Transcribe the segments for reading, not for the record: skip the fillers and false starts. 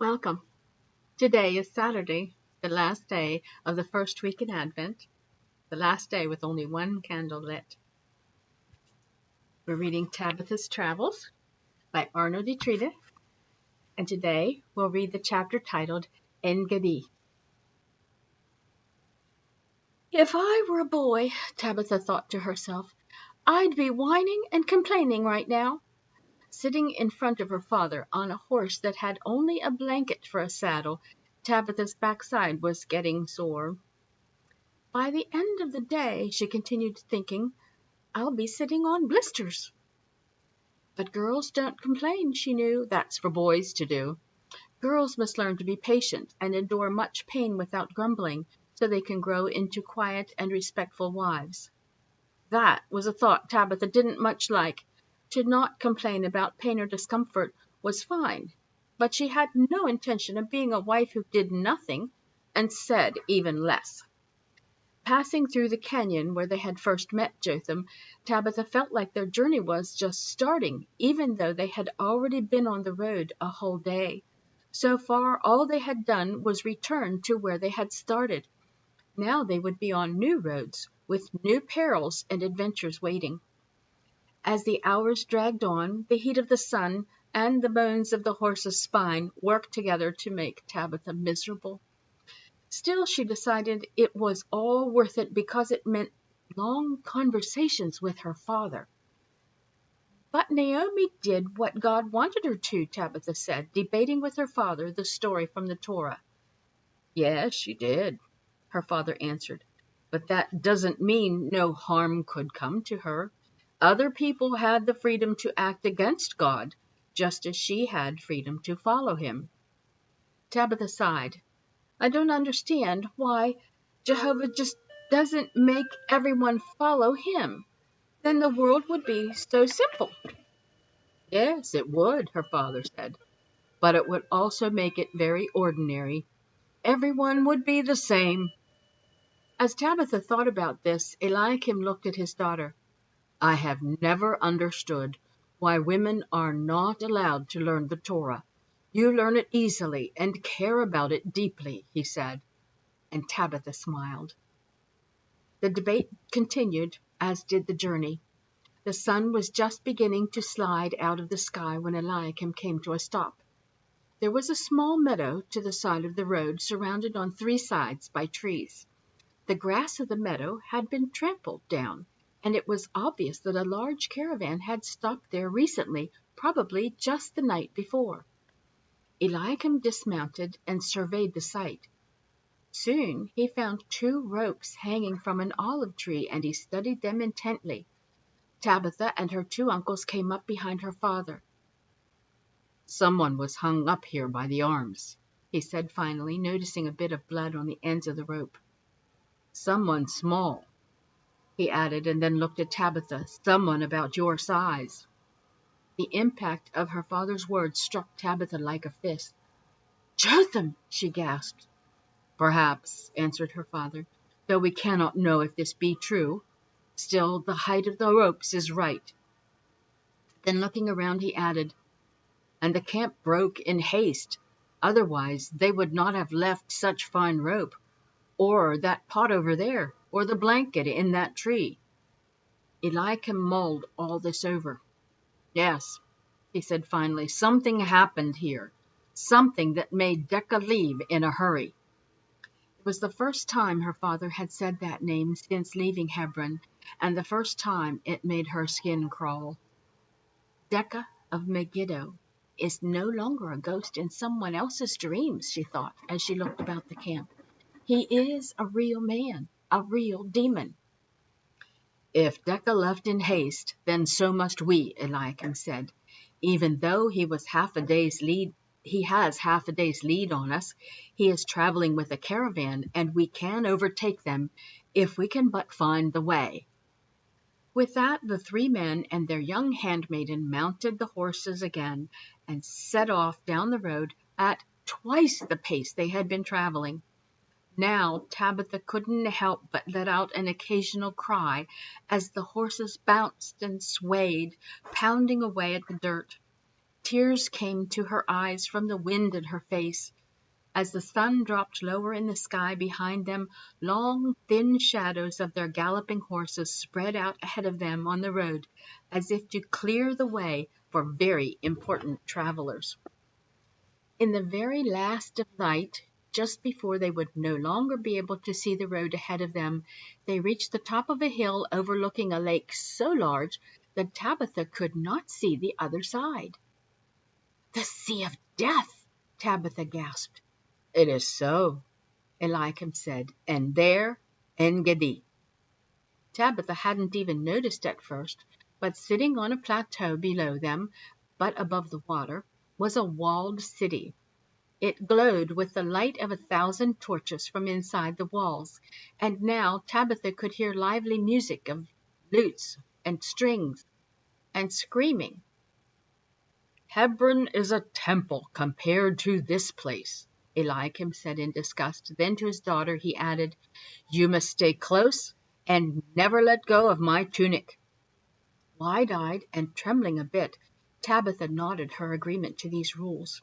Welcome. Today is Saturday, the last day of the first week in Advent, the last day with only one candle lit. We're reading Tabitha's Travels by Arnold de Trita, and today we'll read the chapter titled Gedi. If I were a boy, Tabitha thought to herself, I'd be whining and complaining right now. Sitting in front of her father on a horse that had only a blanket for a saddle, Tabitha's backside was getting sore. By the end of the day, she continued thinking, I'll be sitting on blisters. But girls don't complain, she knew. That's for boys to do. Girls must learn to be patient and endure much pain without grumbling, so they can grow into quiet and respectful wives. That was a thought Tabitha didn't much like. To not complain about pain or discomfort was fine, but she had no intention of being a wife who did nothing and said even less. Passing through the canyon where they had first met Jotham, Tabitha felt like their journey was just starting, even though they had already been on the road a whole day. So far, all they had done was return to where they had started. Now they would be on new roads, with new perils and adventures waiting. As the hours dragged on, the heat of the sun and the bones of the horse's spine worked together to make Tabitha miserable. Still, she decided it was all worth it because it meant long conversations with her father. But Naomi did what God wanted her to, Tabitha said, debating with her father the story from the Torah. Yes, she did, her father answered, but that doesn't mean no harm could come to her. Other people had the freedom to act against God, just as she had freedom to follow him. Tabitha sighed. I don't understand why Jehovah just doesn't make everyone follow him. Then the world would be so simple. Yes, it would, her father said, but it would also make it very ordinary. Everyone would be the same. As Tabitha thought about this, Eliakim looked at his daughter. I have never understood why women are not allowed to learn the Torah. You learn it easily and care about it deeply, he said. And Tabitha smiled. The debate continued, as did the journey. The sun was just beginning to slide out of the sky when Eliakim came to a stop. There was a small meadow to the side of the road, surrounded on three sides by trees. The grass of the meadow had been trampled down, and it was obvious that a large caravan had stopped there recently, probably just the night before. Eliakim dismounted and surveyed the site. Soon he found two ropes hanging from an olive tree, and he studied them intently. Tabitha and her two uncles came up behind her father. Someone was hung up here by the arms, he said finally, noticing a bit of blood on the ends of the rope. Someone small, he added, and then looked at Tabitha. Someone about your size. The impact of her father's words struck Tabitha like a fist. Jotham, she gasped. Perhaps, answered her father, though we cannot know if this be true. Still, the height of the ropes is right. Then looking around, he added, and the camp broke in haste. Otherwise, they would not have left such fine rope, or that pot over there, or the blanket in that tree. Eliakim mulled all this over. Yes, he said finally, something happened here, something that made Decca leave in a hurry. It was the first time her father had said that name since leaving Hebron, and the first time it made her skin crawl. Decca of Megiddo is no longer a ghost in someone else's dreams, she thought, as she looked about the camp. He is a real man, a real demon. If Decca left in haste, then so must we, Eliakim said. Even though he has half a day's lead on us, he is traveling with a caravan, and we can overtake them if we can but find the way. With that, the three men and their young handmaiden mounted the horses again and set off down the road at twice the pace they had been traveling. Now Tabitha couldn't help but let out an occasional cry as the horses bounced and swayed, pounding away at the dirt. Tears came to her eyes from the wind in her face. As the sun dropped lower in the sky behind them, long, thin shadows of their galloping horses spread out ahead of them on the road, as if to clear the way for very important travelers. In the very last of night, just before they would no longer be able to see the road ahead of them, they reached the top of a hill overlooking a lake so large that Tabitha could not see the other side. "The Sea of Death!" Tabitha gasped. "It is so," Eliakim said, "and there, Gedi." Tabitha hadn't even noticed at first, but sitting on a plateau below them, but above the water, was a walled city. It glowed with the light of 1,000 torches from inside the walls, and now Tabitha could hear lively music of lutes and strings and screaming. "Hebron is a temple compared to this place," Eliakim said in disgust. Then to his daughter he added, "You must stay close and never let go of my tunic." Wide-eyed and trembling a bit, Tabitha nodded her agreement to these rules.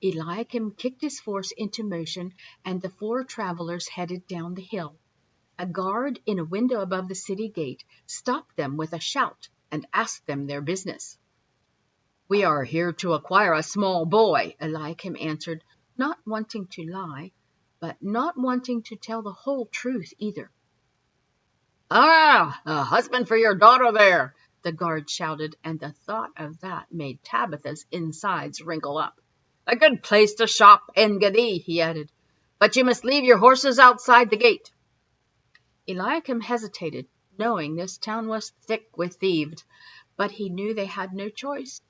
Eliakim kicked his force into motion, and the 4 travelers headed down the hill. A guard in a window above the city gate stopped them with a shout and asked them their business. "We are here to acquire a small boy," Eliakim answered, not wanting to lie, but not wanting to tell the whole truth either. "Ah, a husband for your daughter there," the guard shouted, and the thought of that made Tabitha's insides wrinkle up. "A good place to shop, Gedi," he added, "but you must leave your horses outside the gate." Eliakim hesitated, knowing this town was thick with thieves, but he knew they had no choice.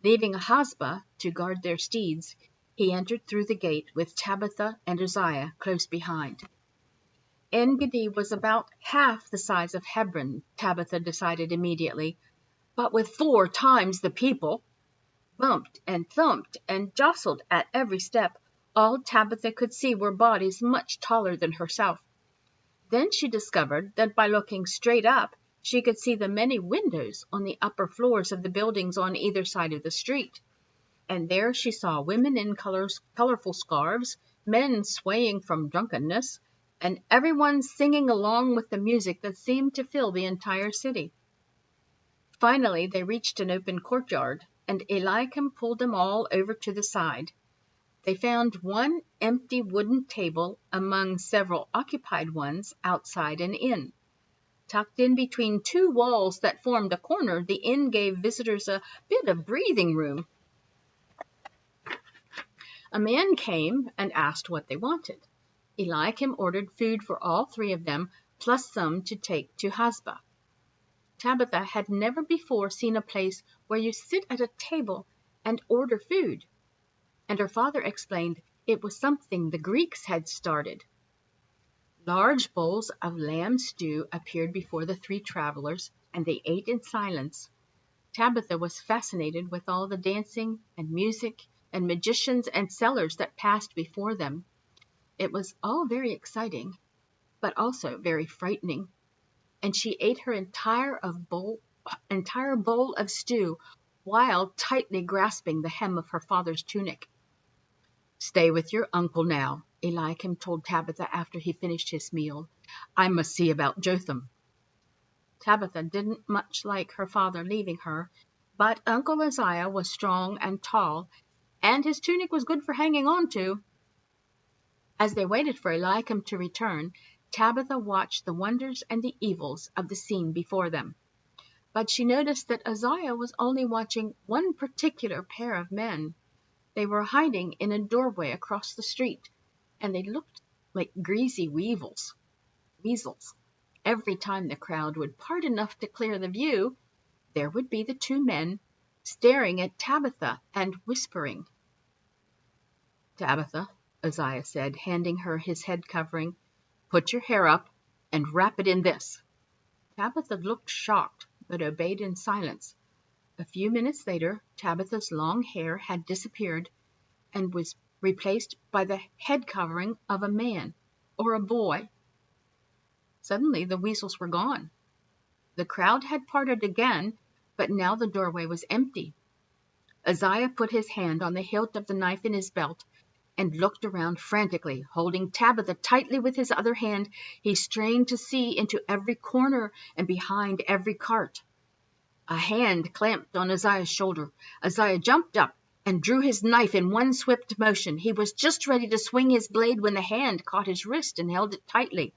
Leaving Ahasba to guard their steeds, he entered through the gate with Tabitha and Uzziah close behind. En-Gedi was about half the size of Hebron, Tabitha decided immediately, but with 4 times the people. Bumped and thumped and jostled at every step, all Tabitha could see were bodies much taller than herself. Then she discovered that by looking straight up, she could see the many windows on the upper floors of the buildings on either side of the street. And there she saw women in colorful scarves, men swaying from drunkenness, and everyone singing along with the music that seemed to fill the entire city. Finally, they reached an open courtyard, and Eliakim pulled them all over to the side. They found one empty wooden table among several occupied ones outside an inn. Tucked in between 2 walls that formed a corner, the inn gave visitors a bit of breathing room. A man came and asked what they wanted. Eliakim ordered food for all 3 of them, plus some to take to Ahasba. Tabitha had never before seen a place where you sit at a table and order food, and her father explained it was something the Greeks had started. Large bowls of lamb stew appeared before the 3 travelers, and they ate in silence. Tabitha was fascinated with all the dancing and music and magicians and sellers that passed before them. It was all very exciting, but also very frightening, and she ate her entire bowl of stew while tightly grasping the hem of her father's tunic. "Stay with your uncle now," Eliakim told Tabitha after he finished his meal. "I must see about Jotham." Tabitha didn't much like her father leaving her, but Uncle Uzziah was strong and tall, and his tunic was good for hanging on to. As they waited for Eliakim to return, Tabitha watched the wonders and the evils of the scene before them. But she noticed that Uzziah was only watching one particular pair of men. They were hiding in a doorway across the street, and they looked like greasy weasels. Every time the crowd would part enough to clear the view, there would be the 2 men staring at Tabitha and whispering. "Tabitha," Uzziah said, handing her his head covering, "put your hair up and wrap it in this." Tabitha looked shocked, but obeyed in silence. A few minutes later, Tabitha's long hair had disappeared and was replaced by the head covering of a man or a boy. Suddenly, the weasels were gone. The crowd had parted again, but now the doorway was empty. Isaiah put his hand on the hilt of the knife in his belt and looked around frantically. Holding Tabitha tightly with his other hand, he strained to see into every corner and behind every cart. A hand clamped on Isaiah's shoulder. Isaiah jumped up and drew his knife in one swift motion. He was just ready to swing his blade when the hand caught his wrist and held it tightly.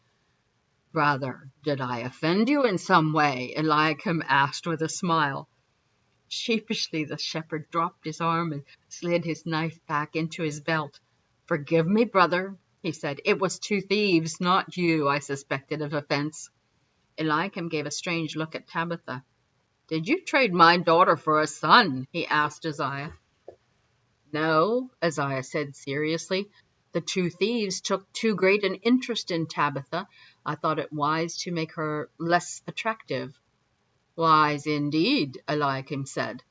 "Brother, did I offend you in some way?" Eliakim asked with a smile. Sheepishly the shepherd dropped his arm and slid his knife back into his belt. "Forgive me, brother," he said. "It was two thieves, not you, I suspected of offense." Eliakim gave a strange look at Tabitha. "Did you trade my daughter for a son?" he asked Isaiah. "No," Isaiah said seriously. "The two thieves took too great an interest in Tabitha. I thought it wise to make her less attractive." "Wise indeed," Eliakim said.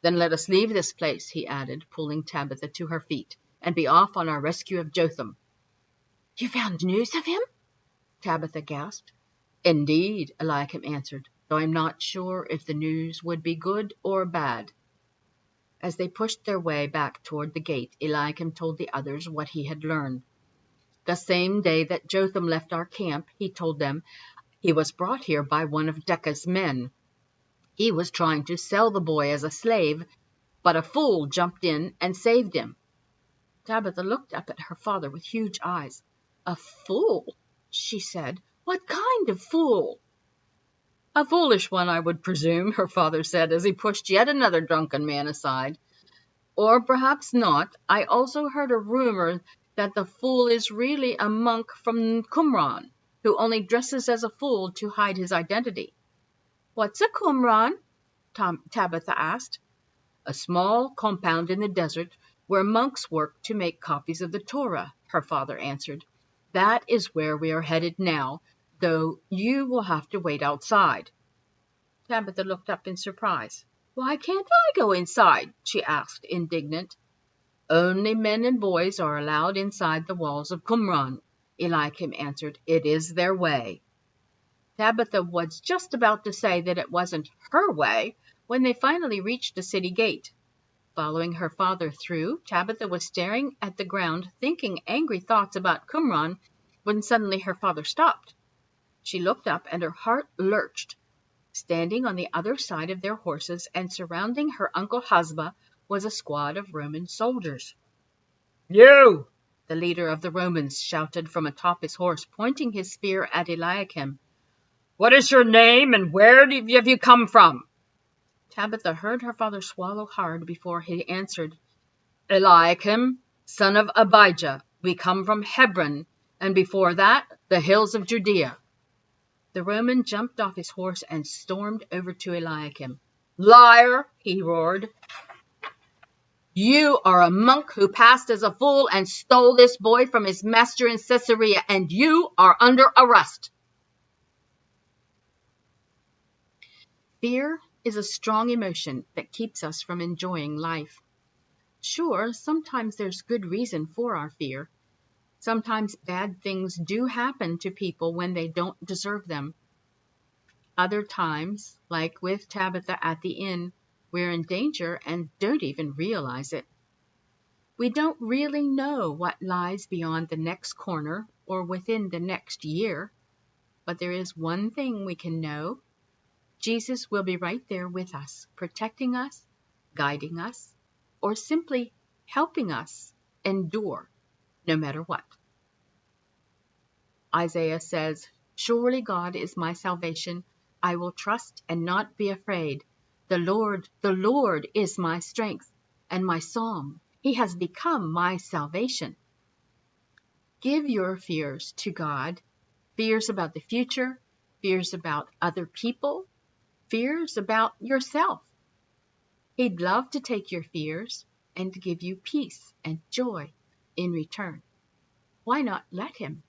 "Then let us leave this place," he added, pulling Tabitha to her feet, "and be off on our rescue of Jotham." "You found news of him?" Tabitha gasped. "Indeed," Eliakim answered, "though I'm not sure if the news would be good or bad." As they pushed their way back toward the gate, Eliakim told the others what he had learned. "The same day that Jotham left our camp," he told them, "he was brought here by one of Decca's men. He was trying to sell the boy as a slave, but a fool jumped in and saved him." Tabitha looked up at her father with huge eyes. "A fool?" she said. "What kind of fool?" "A foolish one, I would presume," her father said, as he pushed yet another drunken man aside. "Or perhaps not. I also heard a rumor that the fool is really a monk from Qumran, who only dresses as a fool to hide his identity." "What's a Qumran?" Tabitha asked. "A small compound in the desert where monks work to make copies of the Torah," her father answered. "That is where we are headed now, though you will have to wait outside." Tabitha looked up in surprise. "Why can't I go inside?" she asked, indignant. "Only men and boys are allowed inside the walls of Qumran," Eliakim answered. "It is their way." Tabitha was just about to say that it wasn't her way when they finally reached the city gate. Following her father through, Tabitha was staring at the ground, thinking angry thoughts about Qumran, when suddenly her father stopped. She looked up and her heart lurched. Standing on the other side of their horses and surrounding her uncle Hazba was a squad of Roman soldiers. "You!" the leader of the Romans shouted from atop his horse, pointing his spear at Eliakim. "What is your name and where have you come from?" Tabitha heard her father swallow hard before he answered. "Eliakim, son of Abijah. We come from Hebron, and before that, the hills of Judea." The Roman jumped off his horse and stormed over to Eliakim. "Liar!" he roared. "You are a monk who passed as a fool and stole this boy from his master in Caesarea, and you are under arrest." Fear is a strong emotion that keeps us from enjoying life. Sure, sometimes there's good reason for our fear. Sometimes bad things do happen to people when they don't deserve them. Other times, like with Tabitha at the inn, we're in danger and don't even realize it. We don't really know what lies beyond the next corner or within the next year, but there is one thing we can know. Jesus will be right there with us, protecting us, guiding us, or simply helping us endure no matter what. Isaiah says, "Surely God is my salvation. I will trust and not be afraid. The Lord is my strength and my song. He has become my salvation." Give your fears to God. Fears about the future, fears about other people, fears about yourself. He'd love to take your fears and to give you peace and joy in return. Why not let him?